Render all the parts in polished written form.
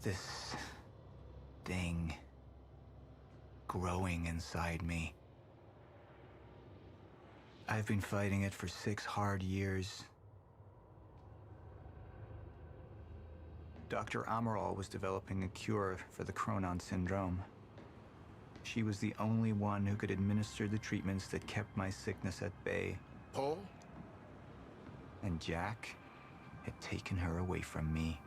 This thing growing inside me. I've been fighting it for 6 hard years. Dr. Amaral was developing a cure for the Cronon syndrome. She was the only one who could administer the treatments that kept my sickness at bay. Paul? And Jack had taken her away from me.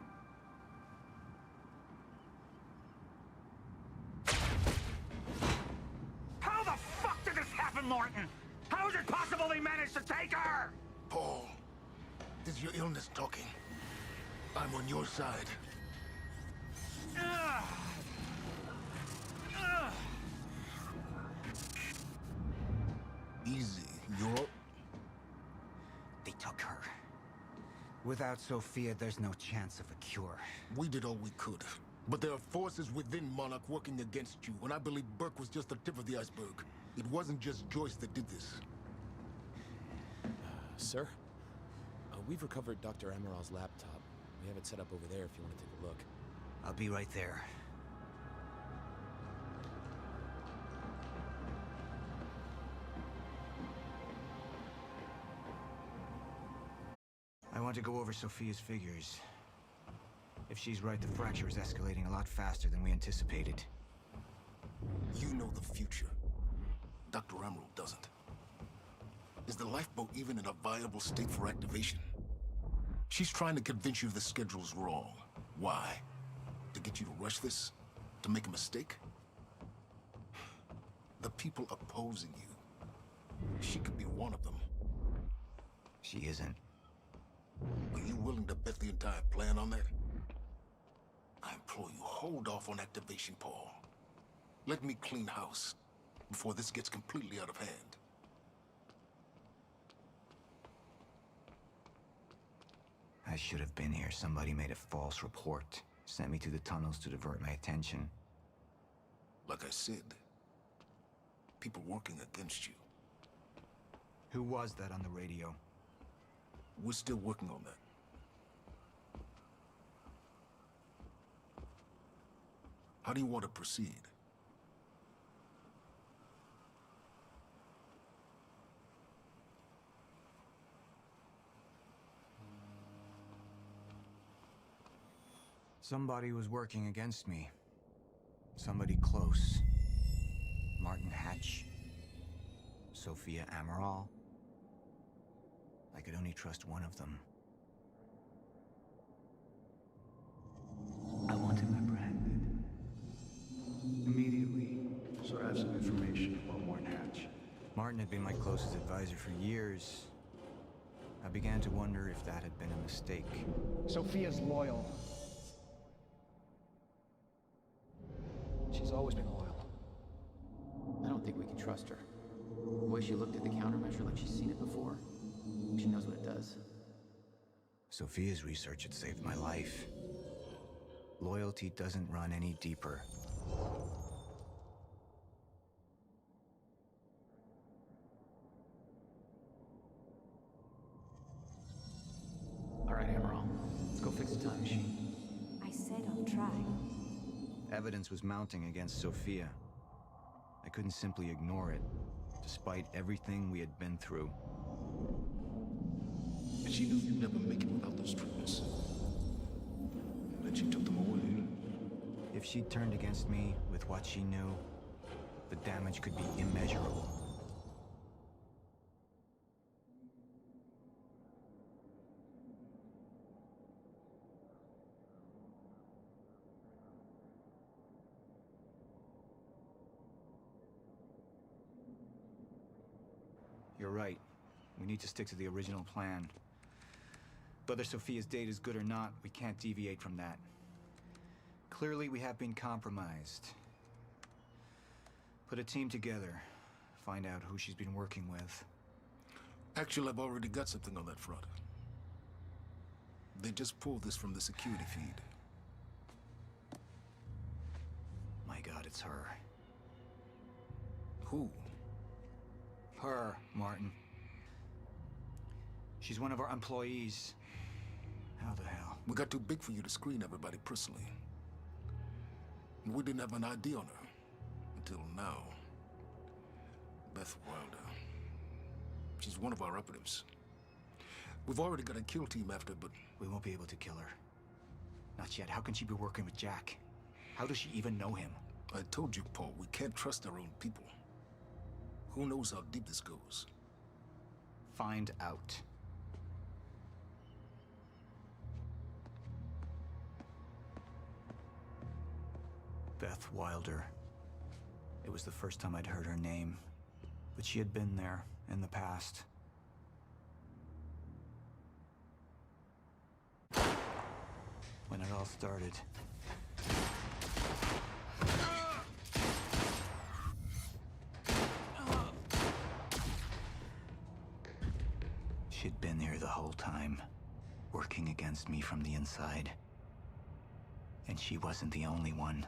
How the fuck did this happen, Morton? How is it possible they managed to take her? Paul, this is your illness talking. I'm on your side. Easy, you're... They took her. Without Sophia, there's no chance of a cure. We did all we could. But there are forces within Monarch working against you, and I believe Burke was just the tip of the iceberg. It wasn't just Joyce that did this. Sir? We've recovered Dr. Amaral's laptop. We have it set up over there if you want to take a look. I'll be right there. I want to go over Sophia's figures. If she's right, the fracture is escalating a lot faster than we anticipated. You know the future. Dr. Amaral doesn't. Is the lifeboat even in a viable state for activation? She's trying to convince you the schedule's wrong. Why? To get you to rush this? To make a mistake? The people opposing you. She could be one of them. She isn't. Are you willing to bet the entire plan on that? I implore you, hold off on activation, Paul. Let me clean house before this gets completely out of hand. I should have been here. Somebody made a false report. Sent me to the tunnels to divert my attention. Like I said, people working against you. Who was that on the radio? We're still working on that. How do you want to proceed? Somebody was working against me. Somebody close. Martin Hatch. Sophia Amaral. I could only trust one of them. I want him apprehended. Immediately. So I have some information about Martin Hatch. Martin had been my closest advisor for years. I began to wonder if that had been a mistake. Sophia's loyal. She's always been loyal. I don't think we can trust her. The way she looked at the countermeasure like she's seen it before. She knows what it does. Sophia's research had saved my life. Loyalty doesn't run any deeper. All right, Amaral. Let's go fix the time machine. I said I'll try. Evidence was mounting against Sophia. I couldn't simply ignore it, despite everything we had been through. And she knew you'd never make it without those treatments. And then she took them away. If she'd turned against me with what she knew, the damage could be immeasurable. You're right. We need to stick to the original plan. Whether Sophia's date is good or not, we can't deviate from that. Clearly, we have been compromised. Put a team together. Find out who she's been working with. Actually, I've already got something on that front. They just pulled this from the security feed. My God, it's her. Who? Her, Martin. She's one of our employees. How the hell? We got too big for you to screen everybody personally. And we didn't have an ID on her. Until now. Beth Wilder. She's one of our operatives. We've already got a kill team after, but... We won't be able to kill her. Not yet. How can she be working with Jack? How does she even know him? I told you, Paul, we can't trust our own people. Who knows how deep this goes? Find out. Beth Wilder. It was the first time I'd heard her name, but she had been there in the past. When it all started. She'd been here the whole time, working against me from the inside. And she wasn't the only one.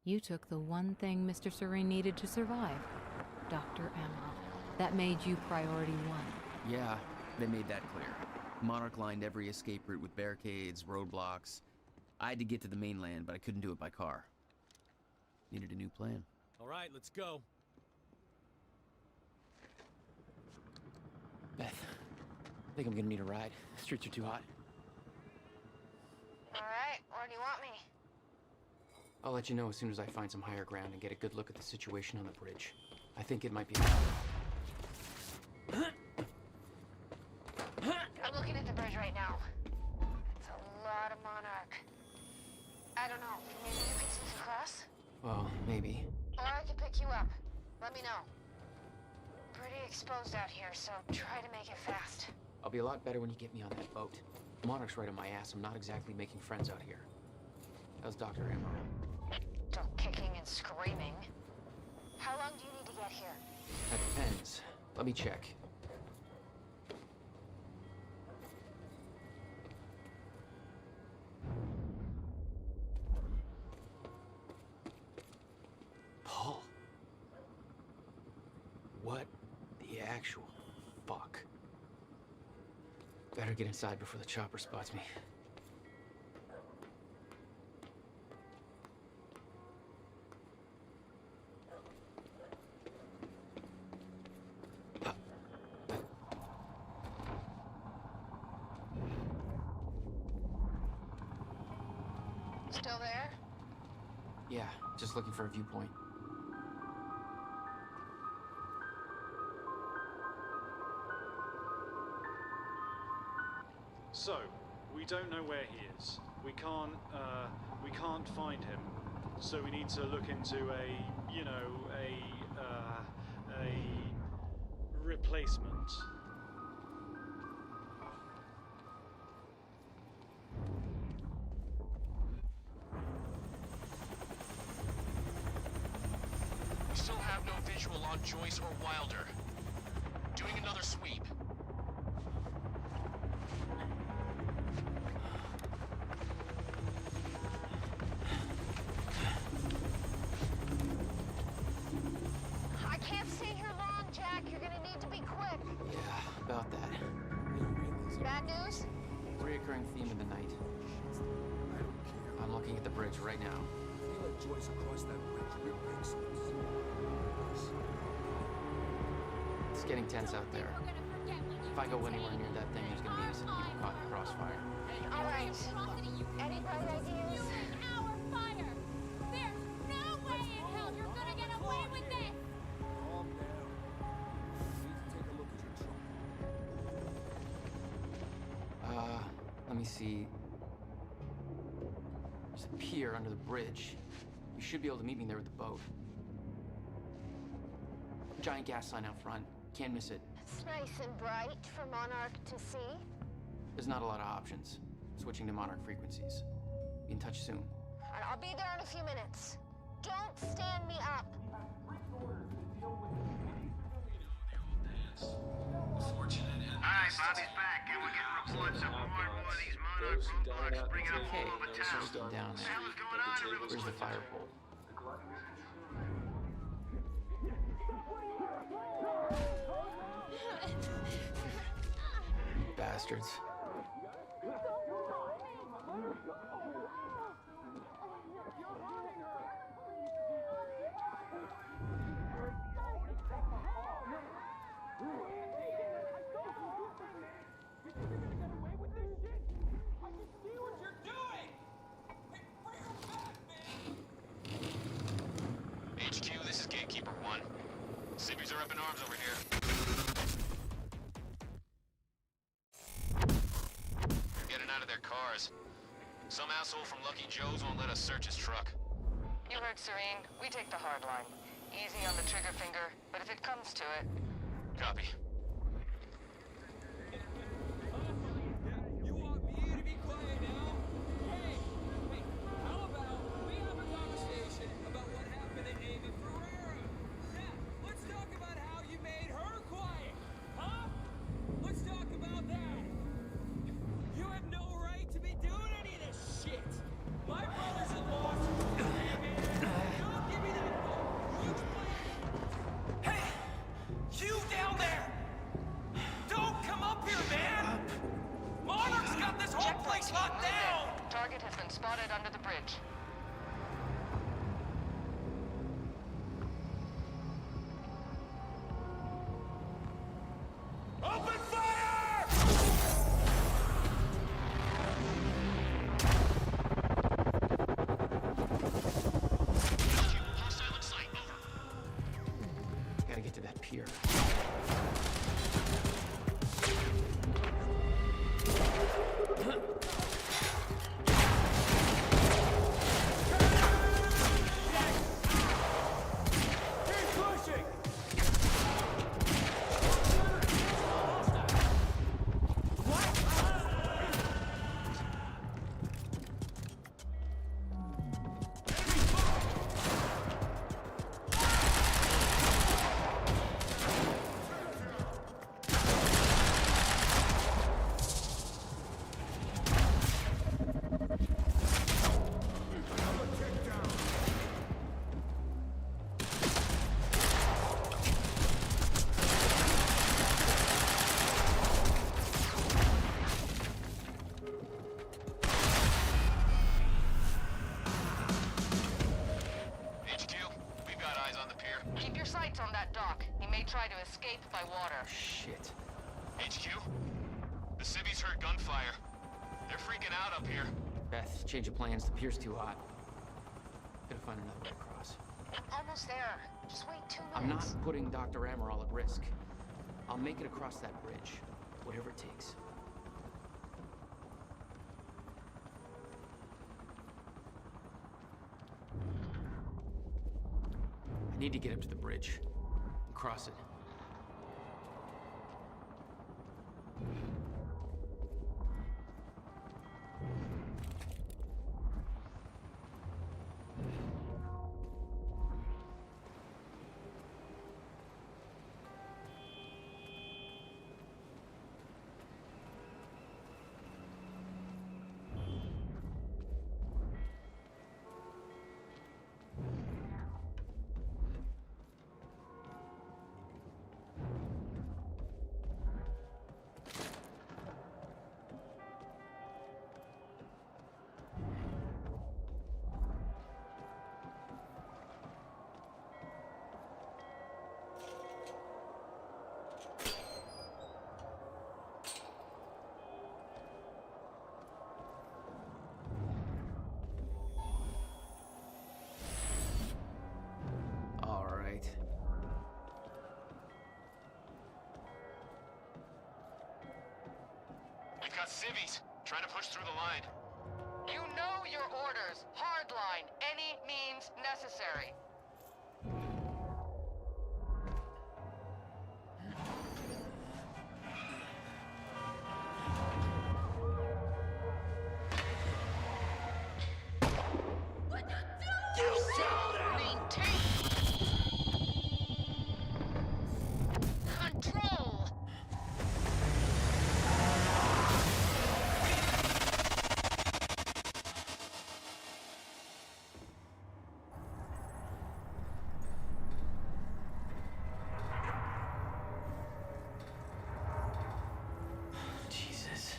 You took the one thing Mr. Serene needed to survive, Dr. Emerald. That made you priority one. Yeah, they made that clear. Monarch lined every escape route with barricades, roadblocks. I had to get to the mainland, but I couldn't do it by car. Needed a new plan. All right, let's go. Beth, I think I'm gonna need a ride. The streets are too hot. All right, where do you want me? I'll let you know as soon as I find some higher ground and get a good look at the situation on the bridge. I think it might be... I'm looking at the bridge right now. It's a lot of Monarch. I don't know, maybe you can sneak across? Well, maybe. Or I could pick you up. Let me know. Pretty exposed out here, so try to make it fast. I'll be a lot better when you get me on that boat. Monarch's right on my ass. I'm not exactly making friends out here. How's Dr. Emerald? Still kicking and screaming. How long do you need to get here? That depends. Let me check. Paul. What the actual fuck? Better get inside before the chopper spots me. Still there? Yeah, just looking for a viewpoint. So, we don't know where he is. We can't find him. So we need to look into a replacement. We still have no visual on Joyce or Wilder. Doing another sweep. I can't stay here long, Jack. You're gonna need to be quick. Yeah, about that. Bad news? looking at the bridge right now. If you let Joyce across that bridge, we're pixels. It's getting tense out there. If I go anywhere near that thing, there's gonna be innocent people caught in the crossfire. All right. Any bright ideas? Our fire! There's no way in hell you're gonna get away with this! Calm down. We need to take a look at your truck. Let me see. There's a pier under the bridge. You should be able to meet me there with the boat. Giant gas sign out front. Can't miss it. It's nice and bright for Monarch to see. There's not a lot of options. Switching to Monarch frequencies. Be in touch soon. All right, I'll be there in a few minutes. Don't stand me up. Alright, Bobby's back, and we're getting reports of more and more of these Monarch roadblocks bringing up all over town. Down What the there. hell is going on in Where's the Riverwood? fire pole? Bastards. HQ, this is Gatekeeper 1. Civvies are up in arms over here. Getting out of their cars. Some asshole from Lucky Joe's won't let us search his truck. You heard Serene. We take the hard line. Easy on the trigger finger, but if it comes to it... Copy. You want me to be quiet now? Hey, how about we have a conversation about what happened to Amy Ferreira? Yeah, let's talk about how you made her quiet, huh? Let's talk about that. You have no right to be doing any of this shit. My brother's a lost. Don't give me that phone. You explain. Hey, you down there! Don't come up here, man! Monarch's got this whole place locked down! Target has been spotted under the bridge. Open fire! Hostile in sight, over. Gotta get to that pier. Keep pushing! HQ, we've got eyes on the pier. Keep your sights on that dock. He may try to escape by water. Shit. HQ, the civvies heard gunfire. They're freaking out up here. Beth, change of plans. The pier's too hot. Gotta find another way across. Almost there. Just wait 2 minutes. I'm not putting Dr. Amaral at risk. I'll make it across that bridge. Whatever it takes. I need to get up to the bridge and cross it. We've got civvies trying to push through the line. You know your orders. Hardline. Any means necessary. Control! Jesus.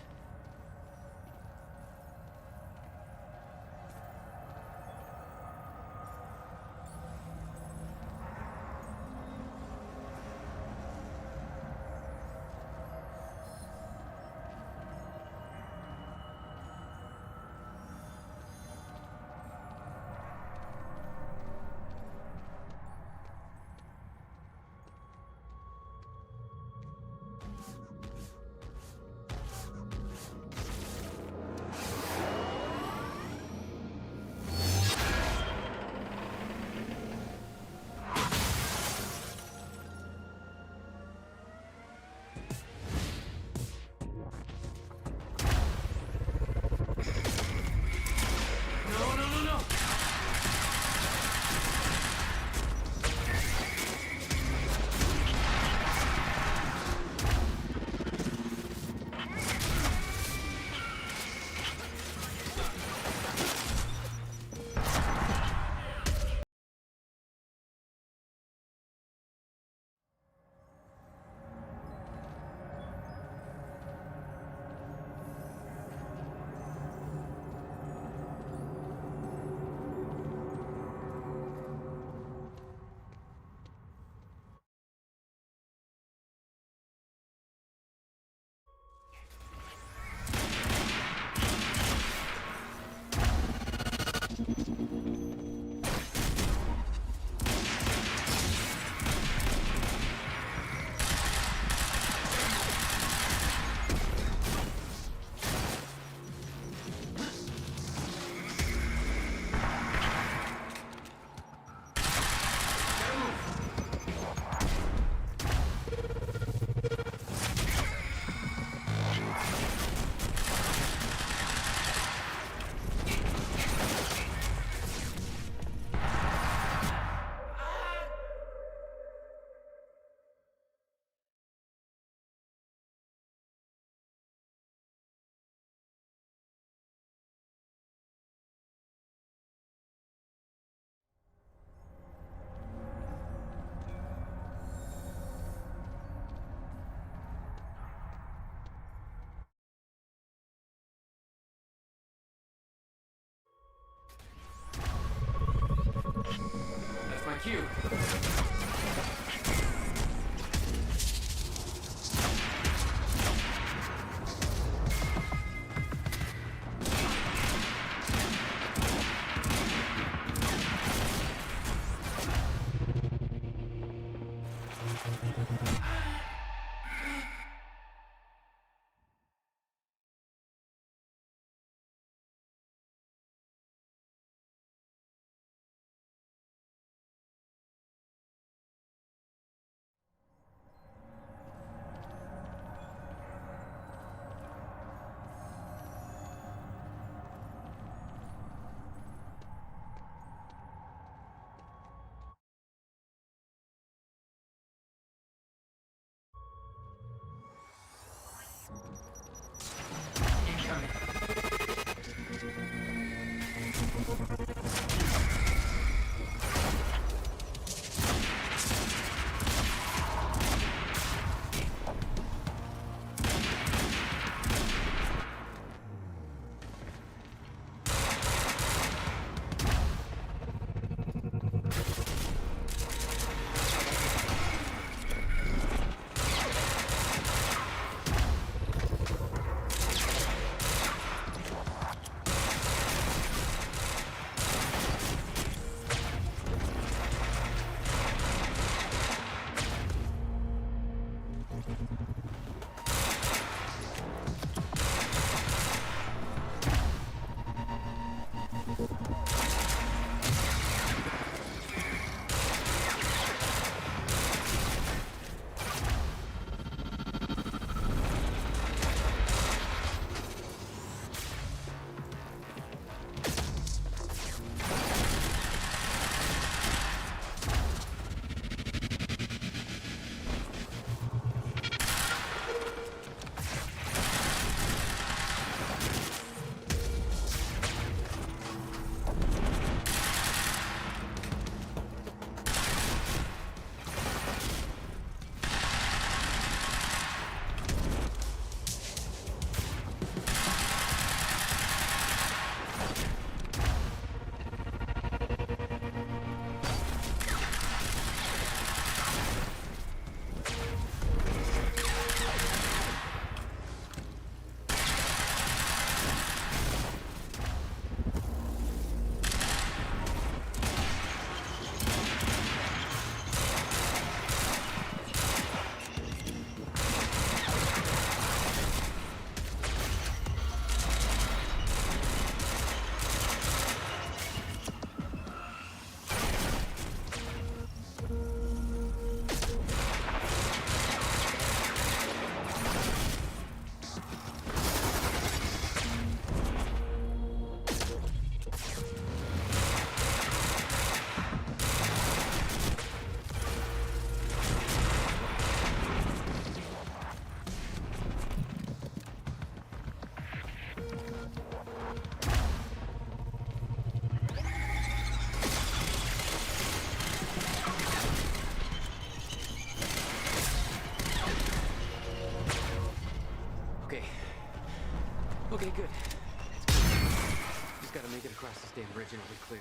That's my cue. across this damn bridge and it'll be clear.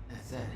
That's it.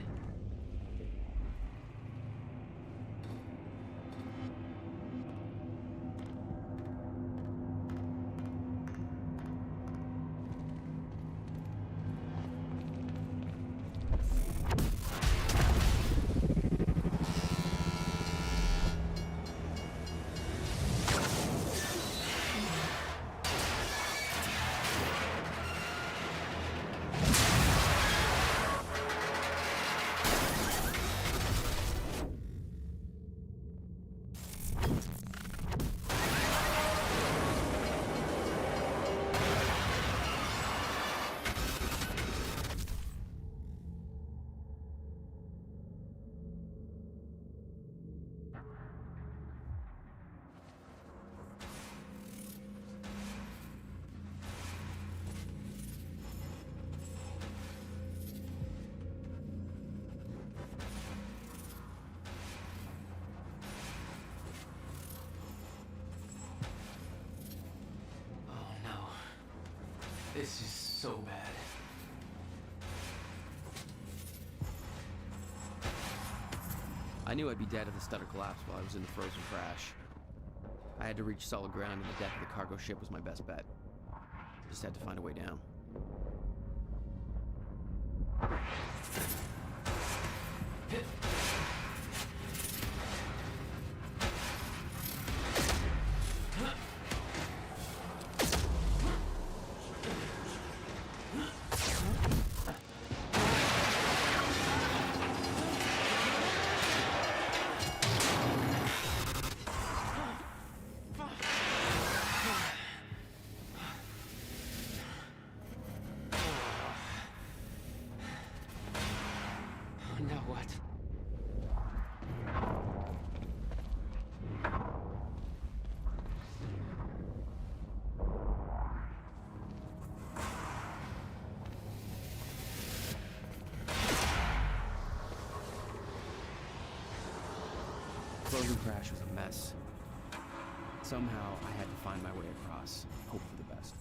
This is so bad. I knew I'd be dead if the stutter collapsed while I was in the frozen crash. I had to reach solid ground, and the deck of the cargo ship was my best bet. Just had to find a way down. Now what? Frozen crash was a mess. Somehow, I had to find my way across, hope for the best.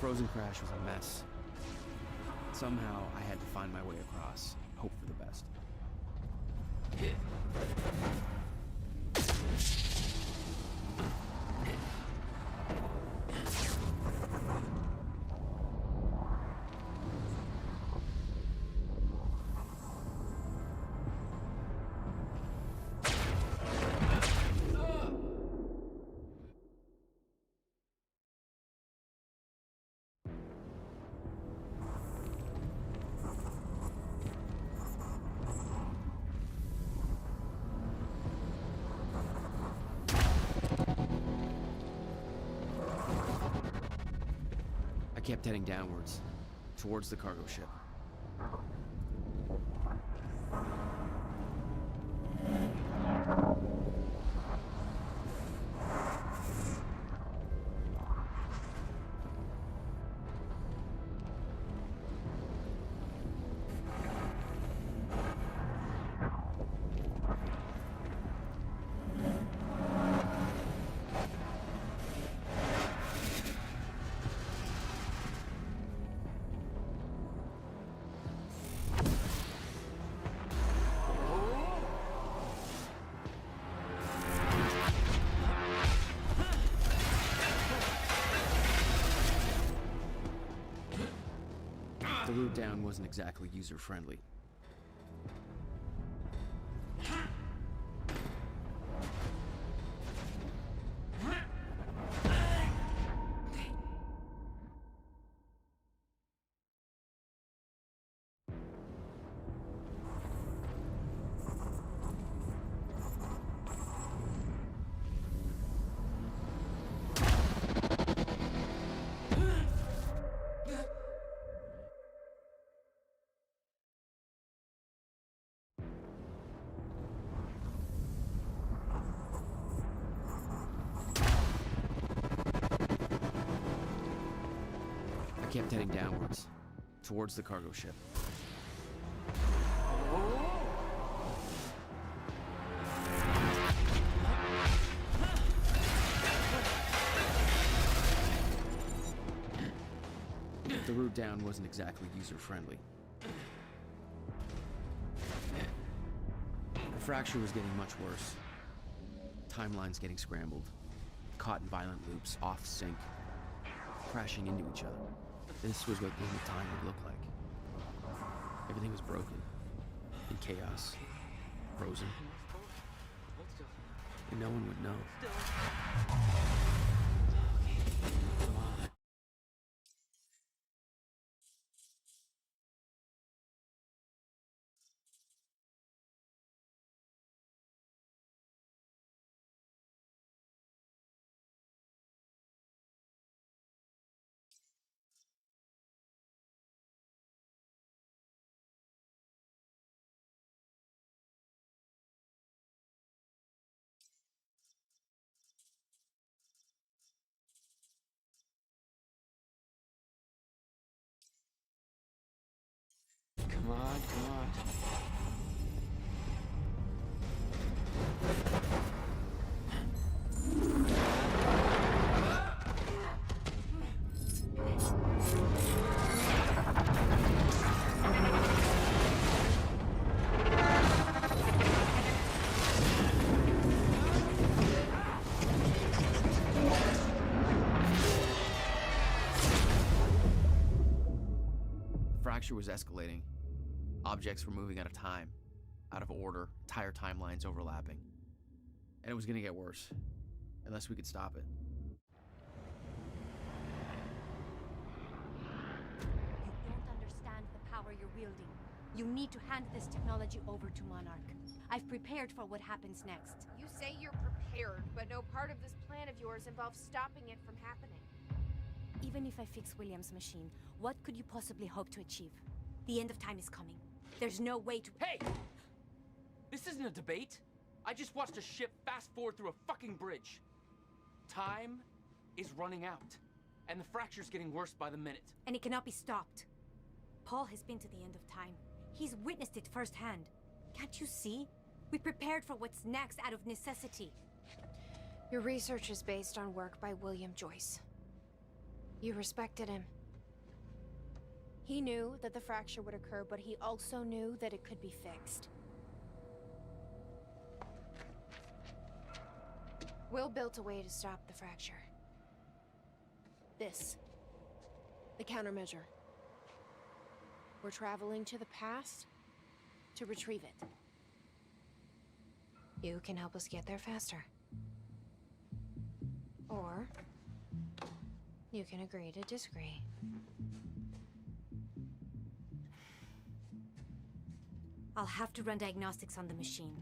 Frozen crash was a mess. Somehow, I had to find my way across, hope for the best. kept heading downwards, towards the cargo ship. The route down wasn't exactly user-friendly. I kept heading downwards, towards the cargo ship. The route down wasn't exactly user-friendly. The fracture was getting much worse. Timelines getting scrambled, caught in violent loops, off sync, crashing into each other. This was what the end of time would look like. Everything was broken, in chaos, frozen, and no one would know. Come on. Come on, come on. The fracture was escalating. Objects were moving out of time, out of order, entire timelines overlapping. And it was gonna get worse, unless we could stop it. You don't understand the power you're wielding. You need to hand this technology over to Monarch. I've prepared for what happens next. You say you're prepared, but no part of this plan of yours involves stopping it from happening. Even if I fix William's machine, what could you possibly hope to achieve? The end of time is coming. There's no way to— Hey! This isn't a debate. I just watched a ship fast forward through a fucking bridge. Time is running out, and the fracture's getting worse by the minute. And it cannot be stopped. Paul has been to the end of time. He's witnessed it firsthand. Can't you see? We prepared for what's next out of necessity. Your research is based on work by William Joyce. You respected him. He knew that the fracture would occur, but he also knew that it could be fixed. Will built a way to stop the fracture. This. The countermeasure. We're traveling to the past to retrieve it. You can help us get there faster. Or you can agree to disagree. I'll have to run diagnostics on the machine.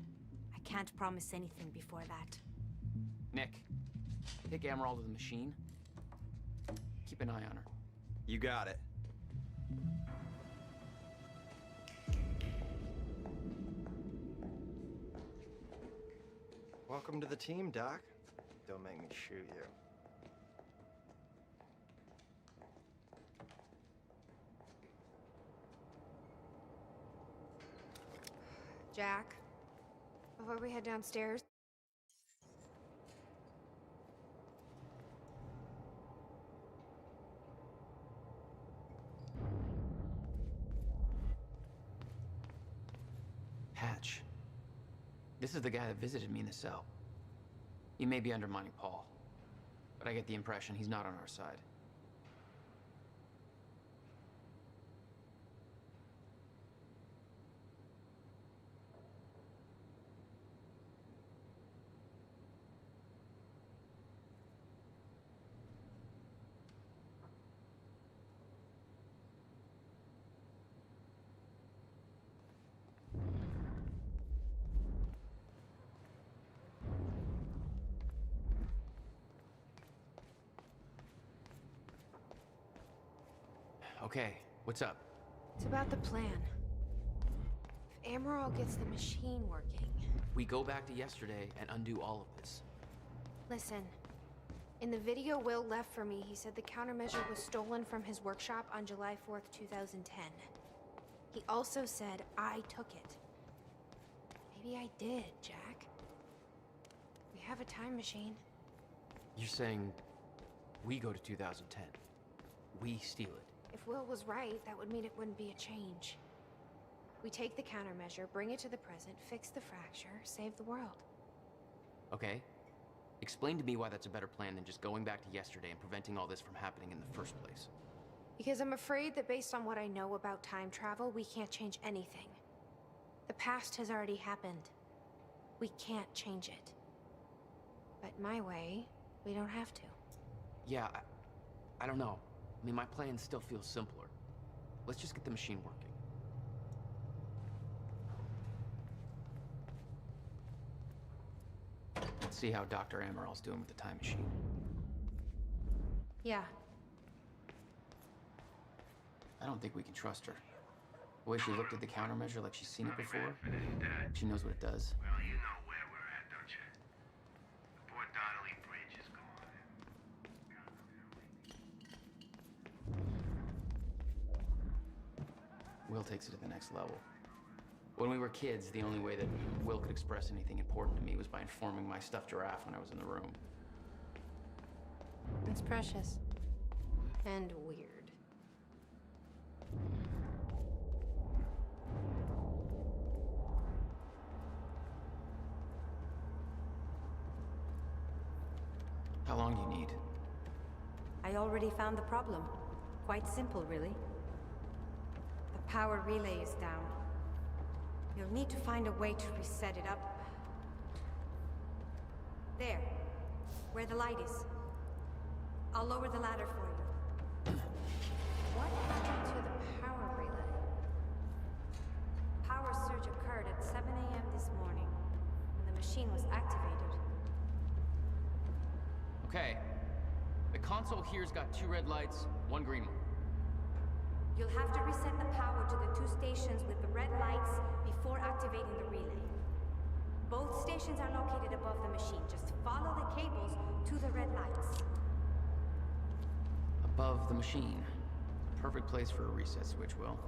I can't promise anything before that. Nick, take Emerald to the machine. Keep an eye on her. You got it. Welcome to the team, Doc. Don't make me shoot you. Jack, before we head downstairs. Hatch. This is the guy that visited me in the cell. He may be undermining Paul, but I get the impression he's not on our side. Okay, what's up? It's about the plan. If Amaral gets the machine working... We go back to yesterday and undo all of this. Listen. In the video Will left for me, he said the countermeasure was stolen from his workshop on July 4th, 2010. He also said I took it. Maybe I did, Jack. We have a time machine. You're saying we go to 2010. We steal it. If Will was right, that would mean it wouldn't be a change. We take the countermeasure, bring it to the present, fix the fracture, save the world. Okay. Explain to me why that's a better plan than just going back to yesterday and preventing all this from happening in the first place. Because I'm afraid that based on what I know about time travel, we can't change anything. The past has already happened. We can't change it. But my way, we don't have to. Yeah, I don't know. I mean, my plan still feels simpler. Let's just get the machine working. Let's see how Dr. Amaral's doing with the time machine. Yeah. I don't think we can trust her. The way she looked at the countermeasure like she's seen it before. She knows what it does. Well, you know where we're at, don't you? The Port Donnelly Bridge is gone. Will takes it to the next level. When we were kids, the only way that Will could express anything important to me was by informing my stuffed giraffe when I was in the room. It's precious. And weird. How long do you need? I already found the problem. Quite simple, really. The power relay is down. You'll need to find a way to reset it up. There. Where the light is. I'll lower the ladder for you. What happened to the power relay? Power surge occurred at 7 a.m. this morning, when the machine was activated. Okay. The console here's got 2 red lights, 1 green one. You'll have to reset the power to the 2 stations with the red lights before activating the relay. Both stations are located above the machine. Just follow the cables to the red lights. Above the machine. Perfect place for a reset switch, Will.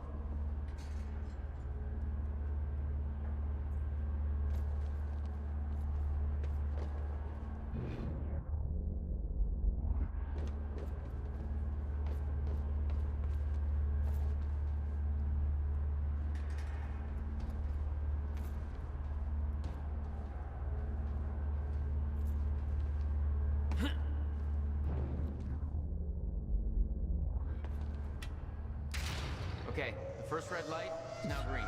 Okay, the first red light is now green.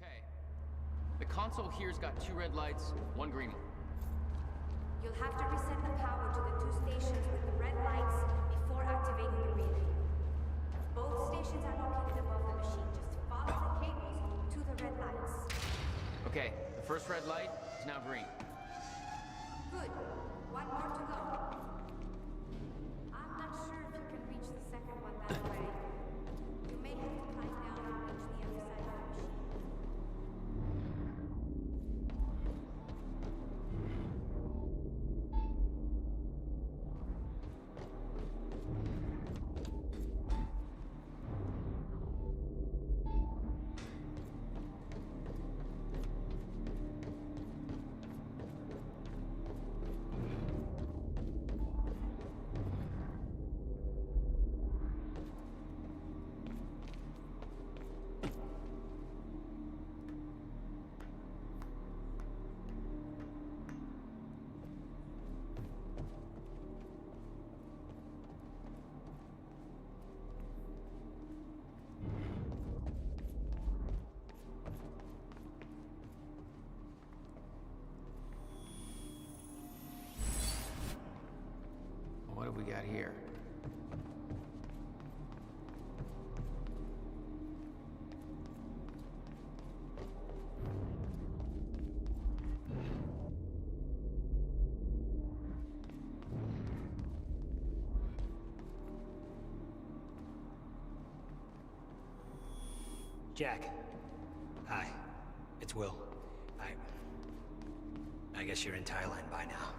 Okay, the console here's got 2 red lights, 1 green one. You'll have to reset the power to the 2 stations with the red lights before activating the relay. Both stations are located above the machine. Just follow the cables to the red lights. Okay, the first red light is now green. Good. One more to go. I'm not sure if you can reach the second one that way. You may have to climb down and reach the other side of the machine. What have we got here? Jack. Hi. It's Will. I guess you're in Thailand by now.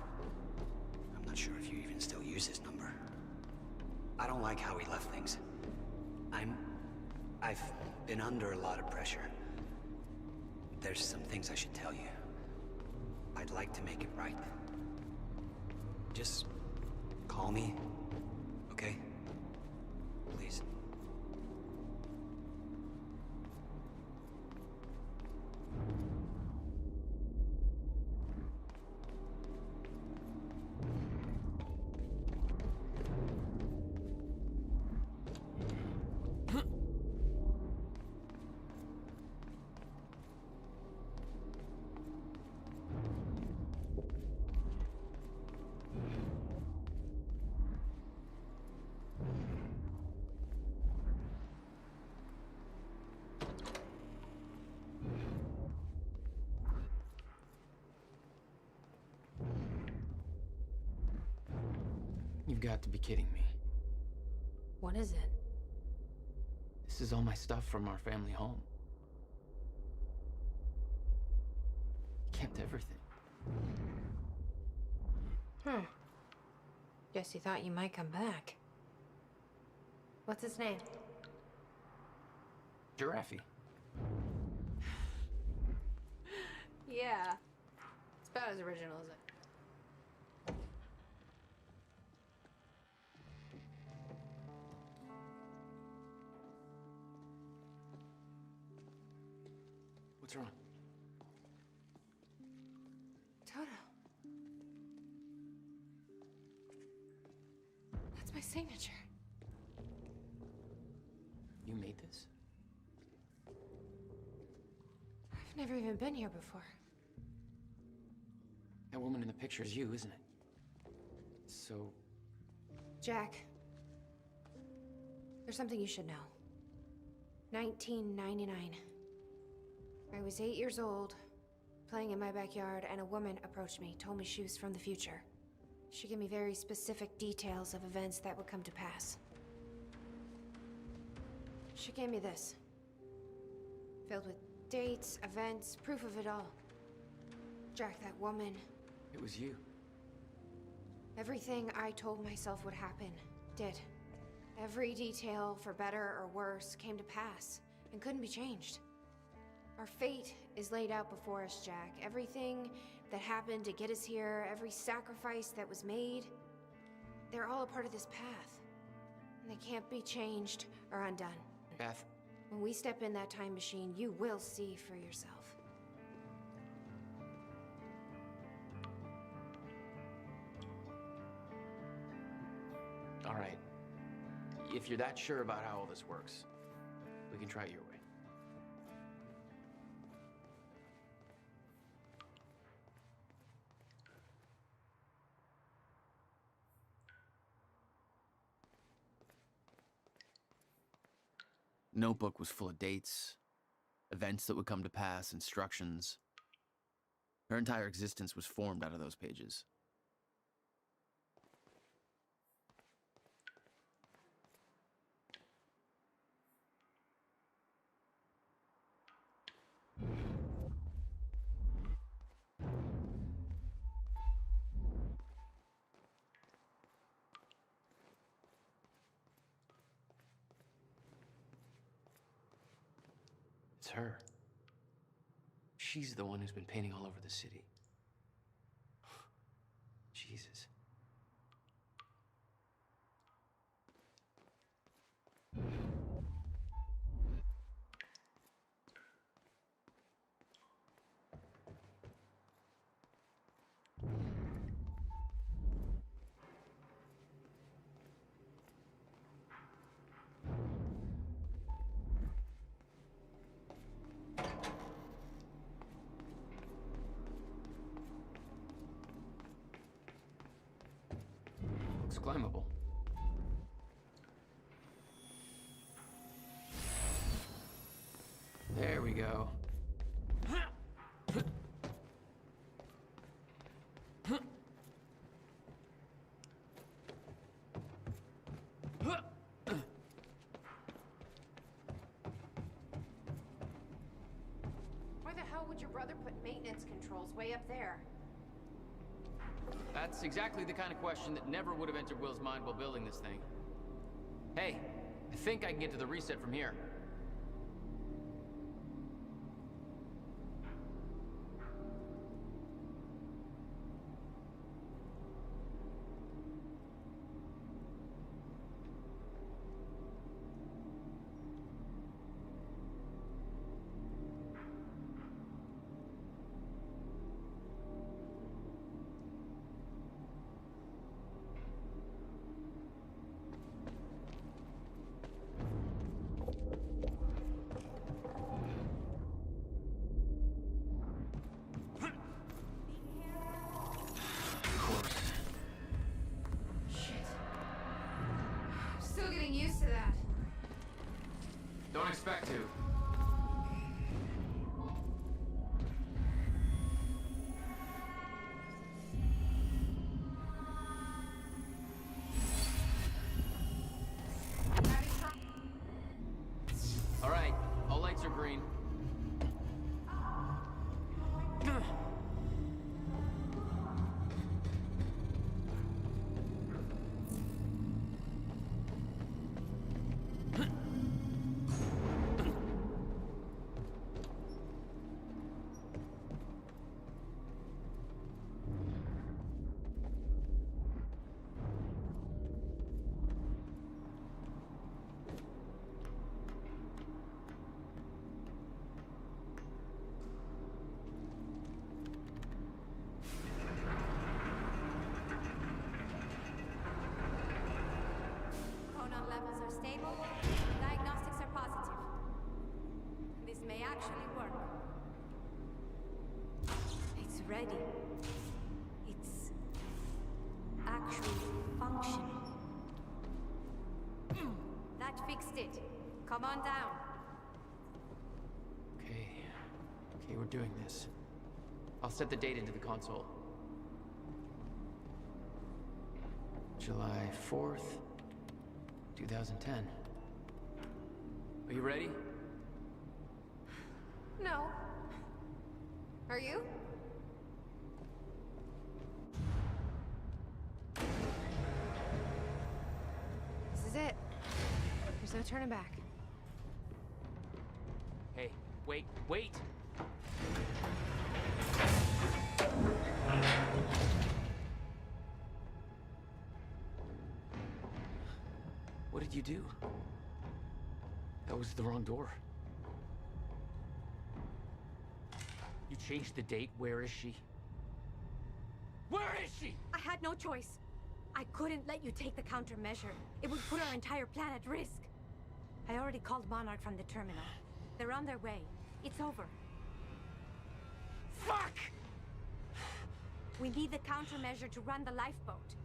I'm not sure if you even still use this number. I don't like how we left things. I've been under a lot of pressure. There's some things I should tell you. I'd like to make it right. Just call me, okay? Please. You've got to be kidding me. What is it? This is all my stuff from our family home. Kept everything. Guess you thought you might come back. What's his name? Giraffe. Yeah. It's about as original as it. What's wrong? Toto. That's my signature. You made this? I've never even been here before. That woman in the picture is you, isn't it? So... Jack. There's something you should know. 1999. I was 8 years old, playing in my backyard, and a woman approached me, told me she was from the future. She gave me very specific details of events that would come to pass. She gave me this. Filled with dates, events, proof of it all. Jack, that woman. It was you. Everything I told myself would happen, did. Every detail, for better or worse, came to pass, and couldn't be changed. Our fate is laid out before us, Jack. Everything that happened to get us here, every sacrifice that was made, they're all a part of this path. And they can't be changed or undone. Beth. When we step in that time machine, you will see for yourself. All right. If you're that sure about how all this works, we can try it your way. Notebook was full of dates, events that would come to pass, instructions. Her entire existence was formed out of those pages. It's her. She's the one who's been painting all over the city. Jesus. Looks climbable. There we go. Why the hell would your brother put maintenance controls way up there? That's exactly the kind of question that never would have entered Will's mind while building this thing. Hey, I think I can get to the reset from here. Still getting used to that. Don't expect to. All right, all lights are green. Chronon levels are stable. Diagnostics are positive. This may actually work. It's ready. It's actually functioning. That fixed it. Come on down. Okay, we're doing this. I'll set the date into the console. July 4th, 2010. Are you ready? No. Are you? This is it. There's no turning back. Hey, wait! What did you do? That was the wrong door. You changed the date. Where is she? Where is she? I had no choice. I couldn't let you take the countermeasure. It would put our entire plan at risk. I already called Monarch from the terminal. They're on their way. It's over. Fuck! We need the countermeasure to run the lifeboat.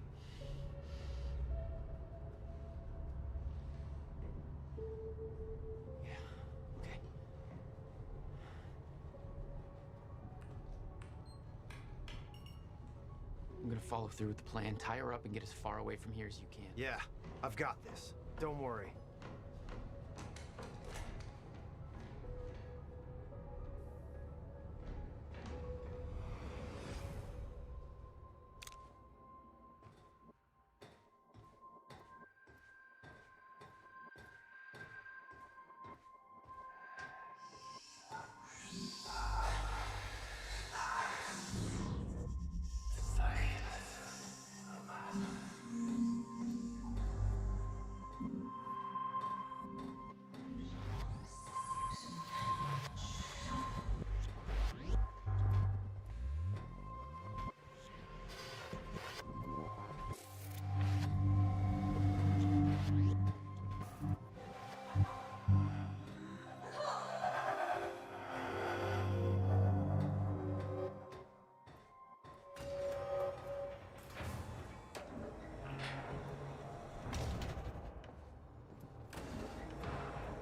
follow through with the plan, tie her up, and get as far away from here as you can. Yeah, I've got this. Don't worry.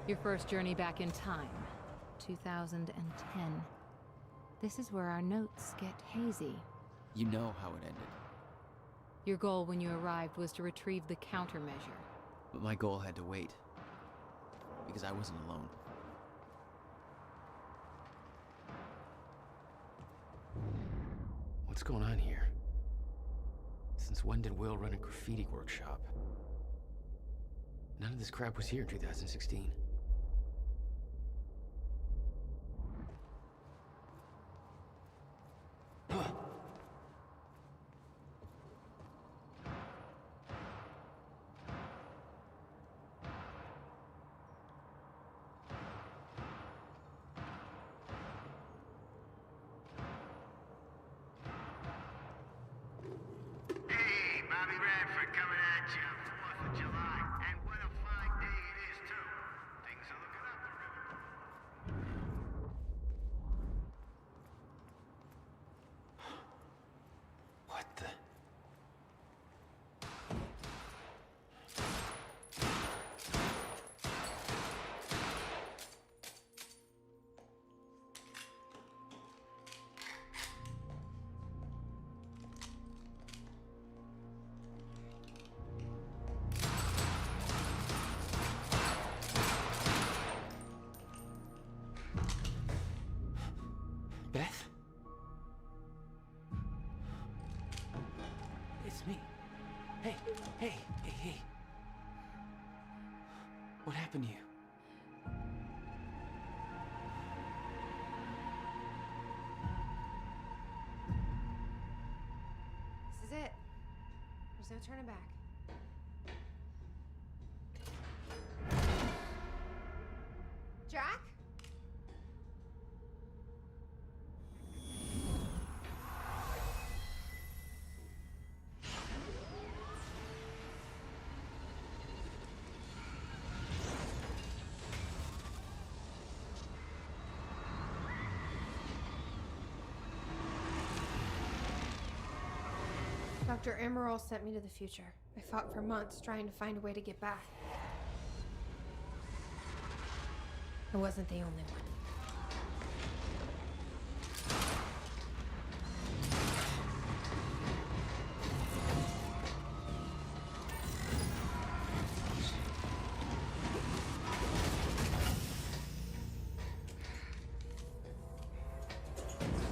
Your first journey back in time, 2010. This is where our notes get hazy. You know how it ended. Your goal when you arrived was to retrieve the countermeasure. But my goal had to wait. Because I wasn't alone. What's going on here? Since when did Will run a graffiti workshop? None of this crap was here in 2016. Hey, Bobby Radford coming at you, 4th of July. And what a fine day it is, too. Things are looking up the river. What the? Beth? It's me. Hey, hey, hey, hey. What happened to you? This is it. There's no turning back. Jack? Dr. Emerald sent me to the future. I fought for months trying to find a way to get back. I wasn't the only one.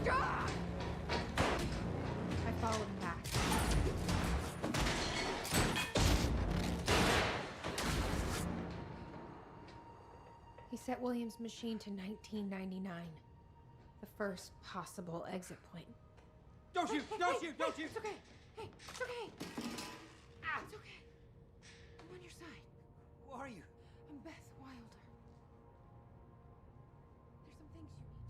Stop! I followed him back. He set William's machine to 1999. The first possible exit point. Don't shoot! Don't shoot! Don't shoot! It's okay. Hey, it's okay. Ah, it's okay. I'm on your side. Who are you? I'm Beth Wilder. There's some things you need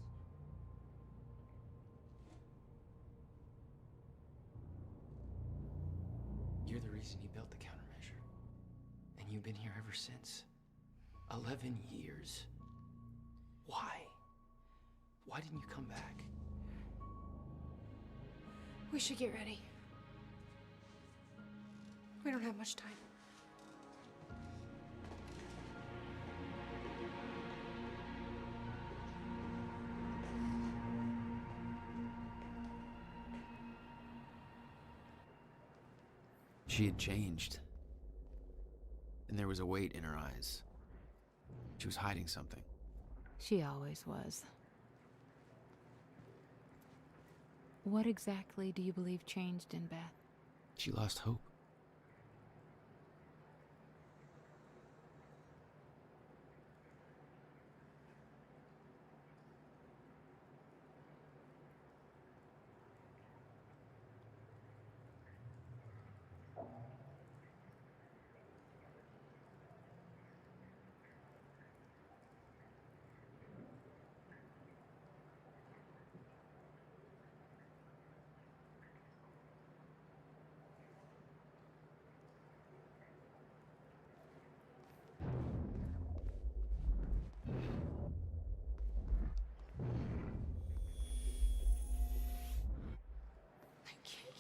to know. You're the reason he built the countermeasure. And you've been here ever since. 11 years. Why? Why didn't you come back? We should get ready. We don't have much time. She had changed. And there was a weight in her eyes. She was hiding something. She always was. What exactly do you believe changed in Beth? She lost hope.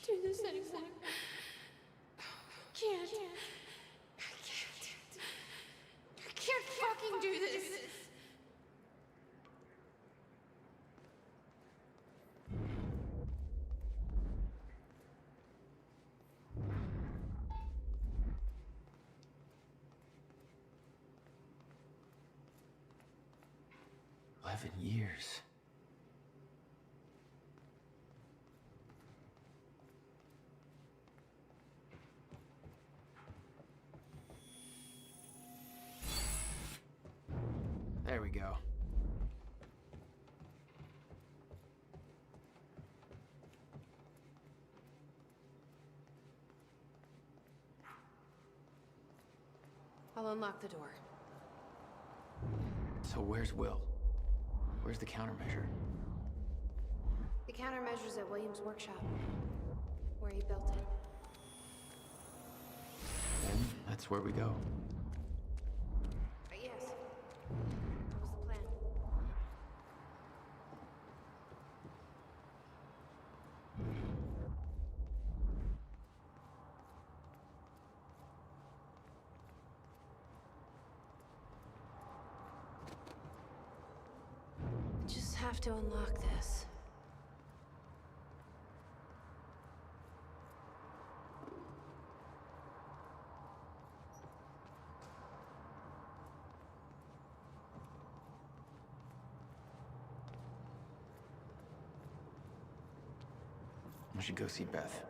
Do this anymore. I can't. I can't fucking do this. 11 years. There we go. I'll unlock the door. So where's Will? Where's the countermeasure? The countermeasure's at William's workshop, where he built it. And that's where we go. Yes. That was the plan. Just have to unlock this. We should go see Beth.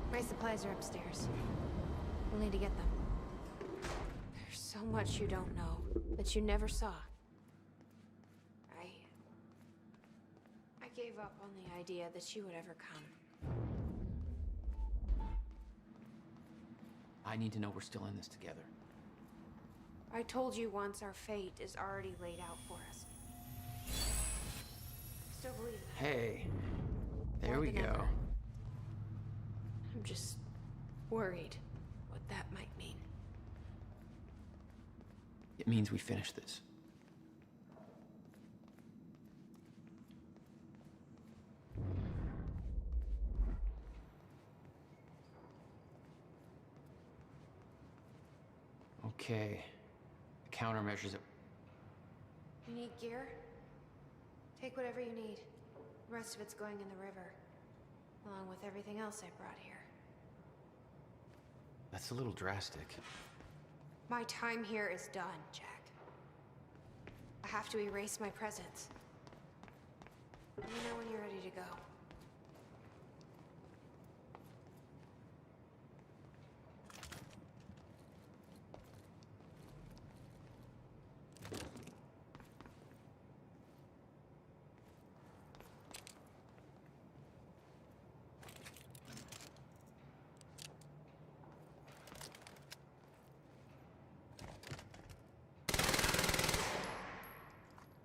My supplies are upstairs. We'll need to get them. There's so much you don't know, that you never saw. I gave up on the idea that you would ever come. I need to know we're still in this together. I told you once our fate is already laid out for us. Still believe that. Hey, there More we than go. ever. I'm just worried what that might mean. It means we finish this. Okay. The countermeasures. You need gear? Take whatever you need. The rest of it's going in the river, along with everything else I brought here. That's a little drastic. My time here is done, Jack. I have to erase my presence. Let me know when you're ready to go.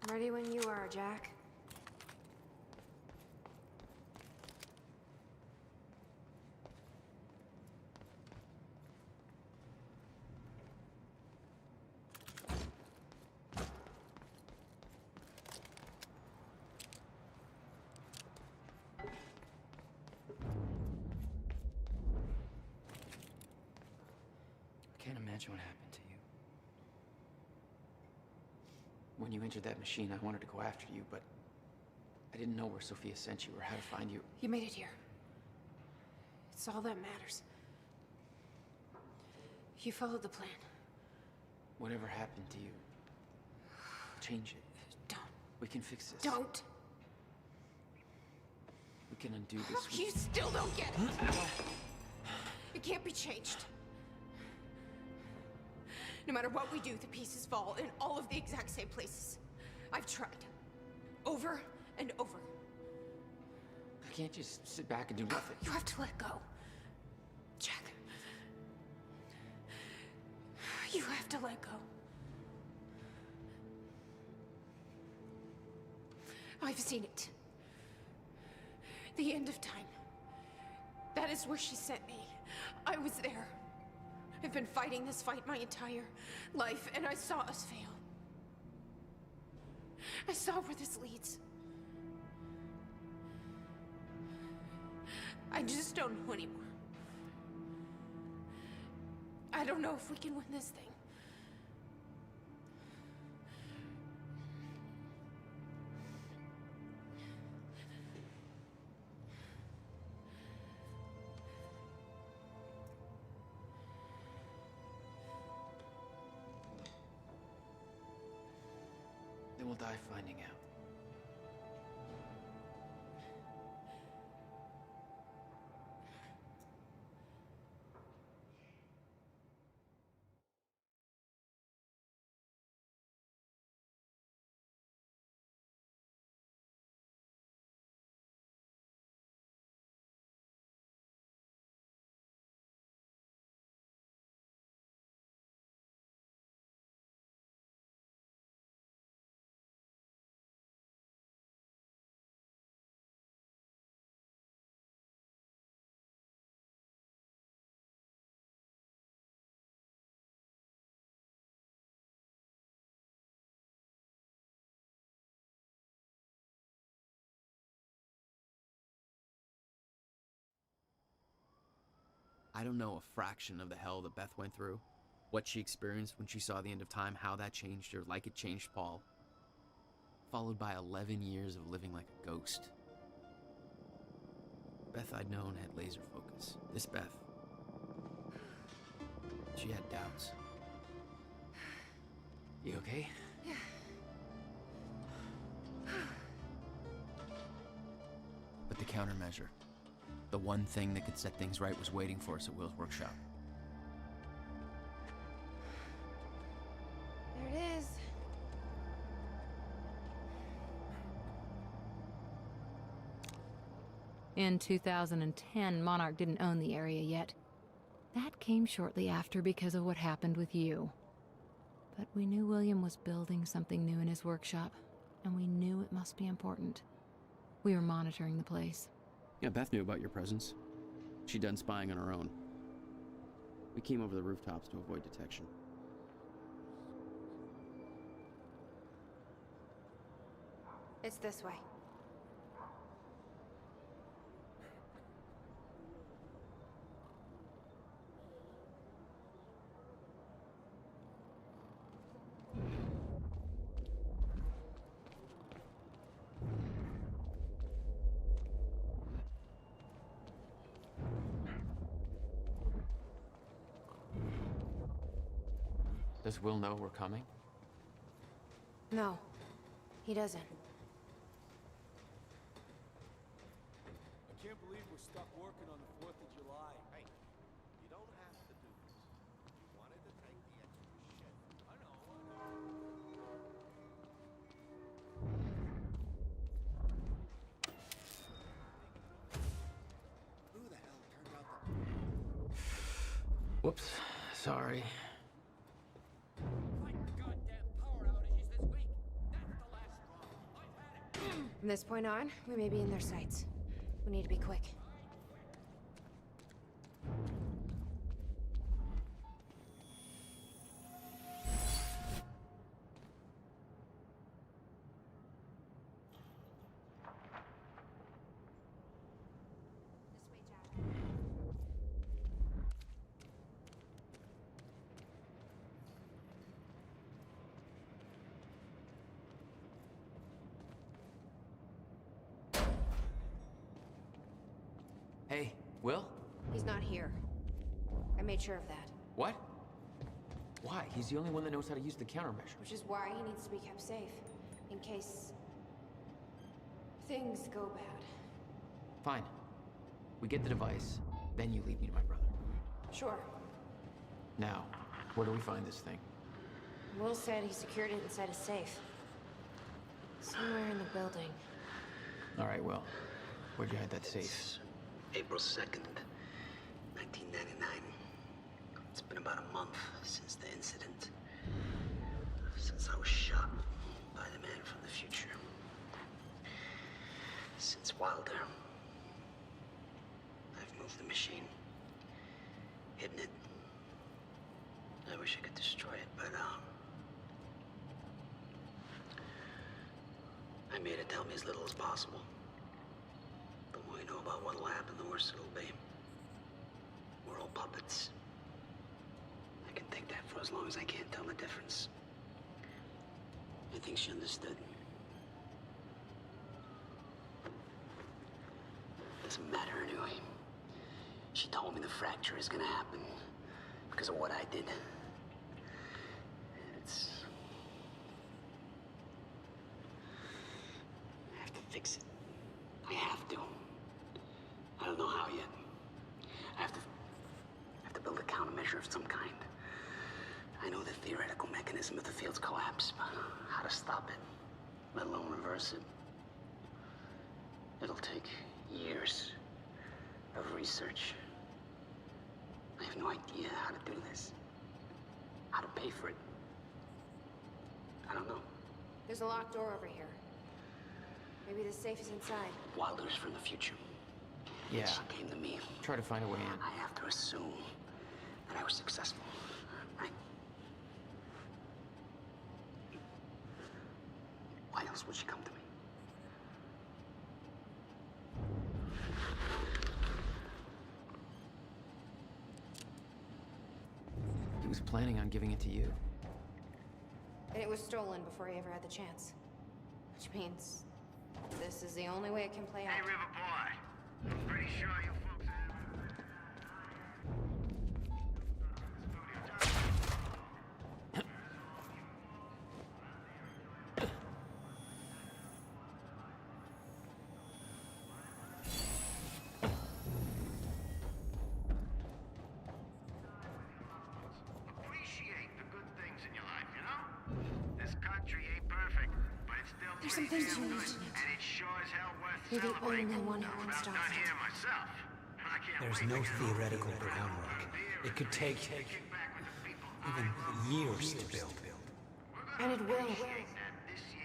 I'm ready when you are, Jack. I can't imagine what happened to you. When you entered that machine, I wanted to go after you, but I didn't know where Sophia sent you or how to find you. You made it here. It's all that matters. You followed the plan. Whatever happened to you, change it. Don't. We can fix this. Don't. We can undo this. You still don't get it. It can't be changed. No matter what we do, the pieces fall in all of the exact same places. I've tried. Over and over. I can't just sit back and do nothing. You have to let go. Jack. You have to let go. I've seen it. The end of time. That is where she sent me. I was there. I've been fighting this fight my entire life, and I saw us fail. I saw where this leads. I just don't know anymore. I don't know if we can win this thing. Then we'll die finding out. I don't know a fraction of the hell that Beth went through, what she experienced when she saw the end of time, how that changed her like it changed Paul. Followed by 11 years of living like a ghost. Beth I'd known had laser focus. This Beth, she had doubts. You okay? Yeah. But the countermeasure, the one thing that could set things right, was waiting for us at Will's workshop. There it is. In 2010, Monarch didn't own the area yet. That came shortly after because of what happened with you. But we knew William was building something new in his workshop, and we knew it must be important. We were monitoring the place. Yeah, Beth knew about your presence. She'd done spying on her own. We came over the rooftops to avoid detection. It's this way. Does Will know we're coming? No, he doesn't. I can't believe we're stuck working on the 4th of July. Hey, you don't have to do this. You wanted to take the extra shit. I know. Who the hell turned out the... Whoops. Sorry. From this point on, we may be in their sights. We need to be quick. Hey, Will? He's not here. I made sure of that. What? Why? He's the only one that knows how to use the countermeasure. Which is why he needs to be kept safe. In case... things go bad. Fine. We get the device, then you lead me to my brother. Sure. Now, where do we find this thing? Will said he secured it inside a safe. Somewhere in the building. All right, Will. Where'd you hide that safe? April 2nd, 1999. It's been about a month since the incident. Since I was shot by the man from the future. Since Wilder. I've moved the machine. Hidden it. I wish I could destroy it, but, I made it tell me as little as possible. The more you know about what'll happen, the worse it'll be. We're all puppets. I can take that for as long as I can't tell the difference. I think she understood. Doesn't matter anyway. She told me the fracture is gonna happen because of what I did. It's... I have to fix it. I have to. I don't know how yet. I have to build a countermeasure of some kind. I know the theoretical mechanism of the field's collapse, but how to stop it, let alone reverse it. It'll take years of research. I have no idea how to do this. How to pay for it. I don't know. There's a locked door over here. Maybe the safe is inside. Wilder's from the future. Yeah. She came to me. Try to find a way in. I have to assume that I was successful, right? Why else would she come to me? He was planning on giving it to you. And it was stolen before he ever had the chance. Which means this is the only way it can play out. Hey, River Boy. I'm pretty sure you folks appreciate the good things in your life, you know? This country ain't perfect, but it's still There's some things you need. and it's sure as hell worth You're the celebrating. only one who can About stop done it. here myself. I can't There's wait no to get theoretical groundwork. It could take even years to build. And it will.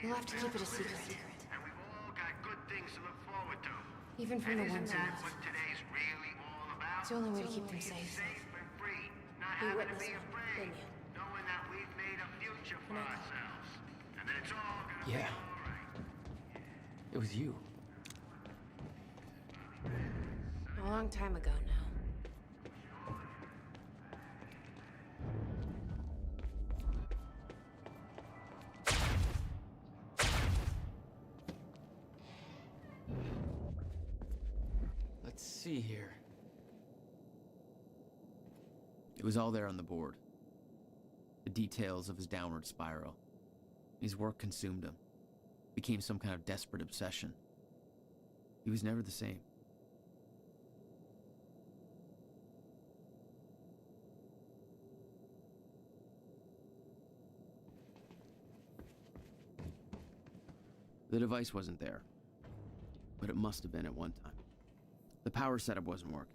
You'll have to keep it a secret. And we've all got good things to look forward to. Even from the And ones isn't you that love. what today's really all about? It's the only way to keep them safe. And free, not You having to witnessed be it, afraid, didn't you? knowing that we've made a future for And I- ourselves. And that it's all gonna Yeah. be all right. It was you. A long time ago now. Let's see here. It was all there on the board. The details of his downward spiral. His work consumed him. Became some kind of desperate obsession. He was never the same. The device wasn't there, but it must have been at one time. The power setup wasn't working,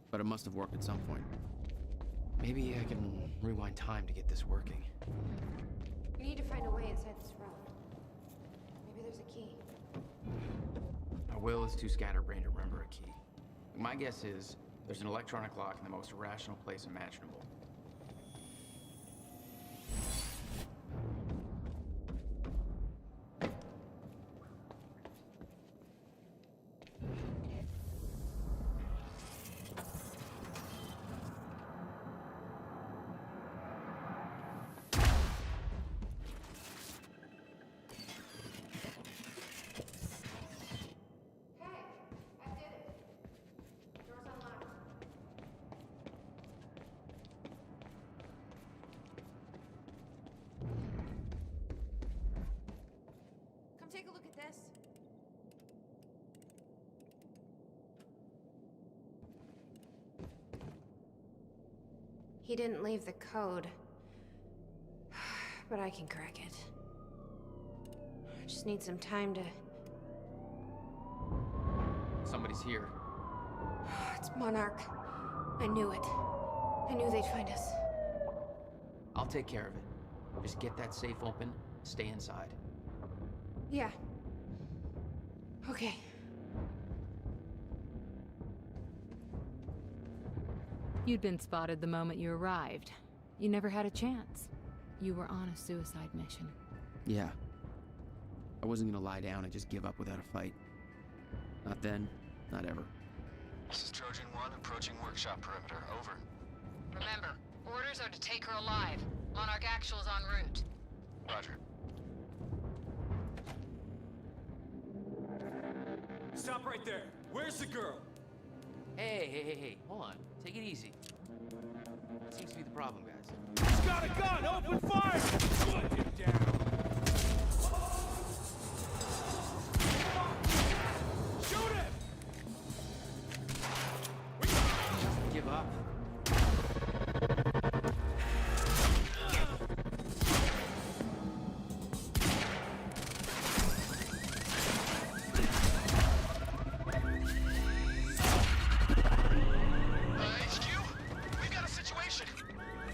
but it must have worked at some point. Maybe I can rewind time to get this working. We need to find a way inside this room. Maybe there's a key. Our will is too scatterbrained to remember a key. My guess is there's an electronic lock in the most irrational place imaginable. He didn't leave the code. But I can crack it. I just need some time to... Somebody's here. It's Monarch. I knew it. I knew they'd find us. I'll take care of it. Just get that safe open, stay inside. Yeah. Okay. You'd been spotted the moment you arrived. You never had a chance. You were on a suicide mission. Yeah. I wasn't gonna lie down and just give up without a fight. Not then, not ever. This is Trojan 1 approaching workshop perimeter. Over. Remember, orders are to take her alive. Monarch Actual's en route. Roger. Stop right there. Where's the girl? Hey, hold on. Take it easy. What seems to be the problem, guys? He's got a gun! Open fire! Put him down! Shoot him! Give up. HQ? We've got a situation.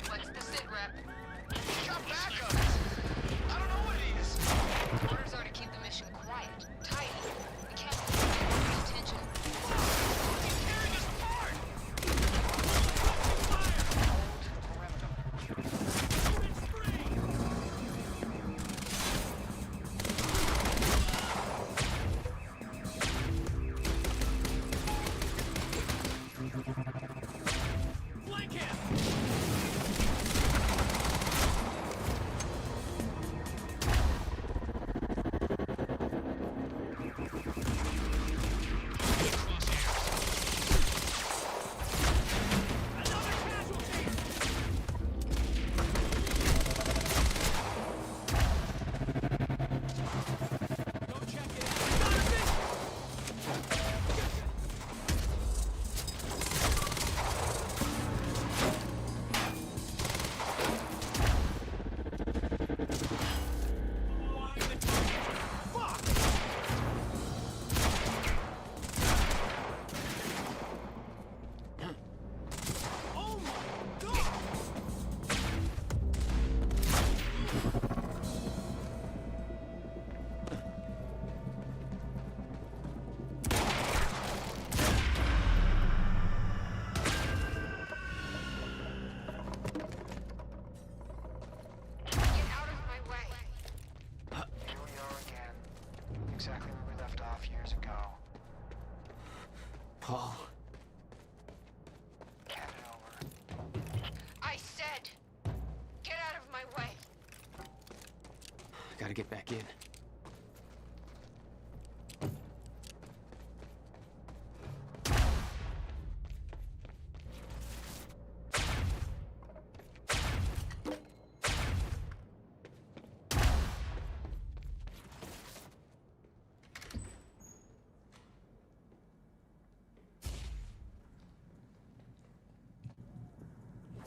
What's the sit rep? We got backup. I don't know what it is. Orders are to keep the mission quiet, tight. We can't lose attention. He's tearing us apart. Flank him! Another casualty! Go check it out. Got a big... Fuck! Oh my god! Get out of my way. Here we are again. Exactly where we left off years ago. Paul. Hand it over. I said, get out of my way. Gotta get back in.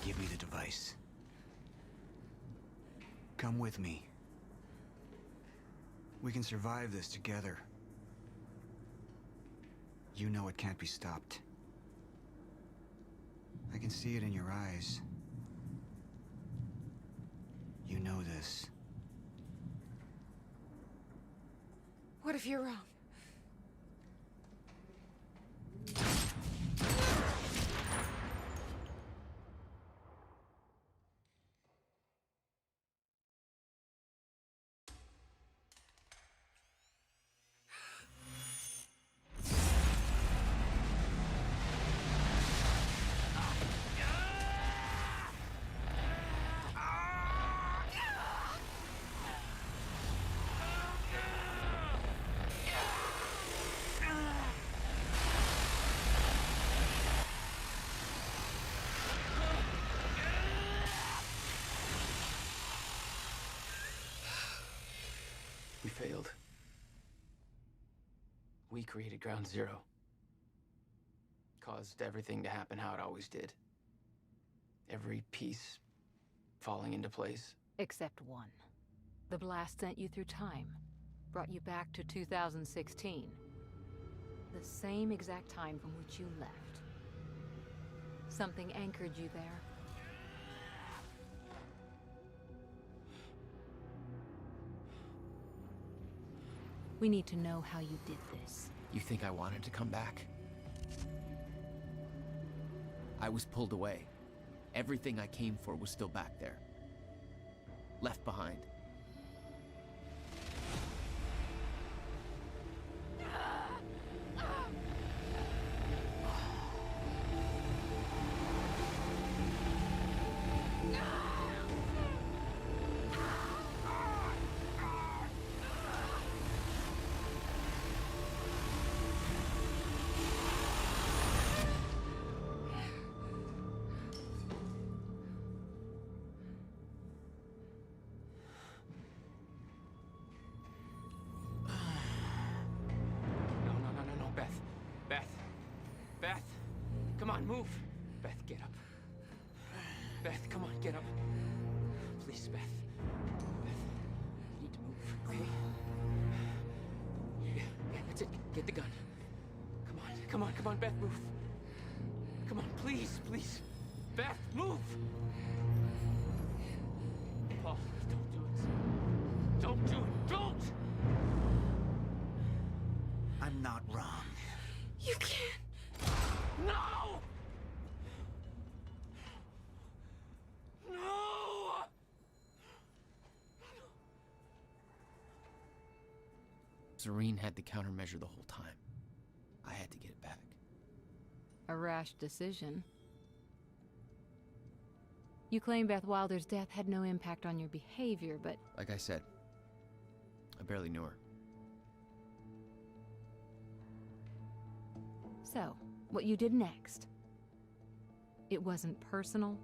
Give me the device. Come with me. We can survive this together. You know it can't be stopped. I can see it in your eyes. You know this. What if you're wrong? We failed. We created Ground Zero. Caused everything to happen how it always did. Every piece falling into place. Except one. The blast sent you through time, brought you back to 2016. The same exact time from which you left. Something anchored you there. We need to know how you did this. You think I wanted to come back? I was pulled away. Everything I came for was still back there. Left behind. Beth! Come on, move! Beth, get up. Beth, come on, get up. Please, Beth. Beth, you need to move, okay? Yeah, that's it. Get the gun. Come on, Beth, move. Come on, please. Beth, move! Paul, don't do it. Don't do it, don't! I'm not wrong. You can't. No! No! Serene had the countermeasure the whole time. I had to get it back. A rash decision. You claim Beth Wilder's death had no impact on your behavior, but... Like I said, I barely knew her. So, what you did next? It wasn't personal,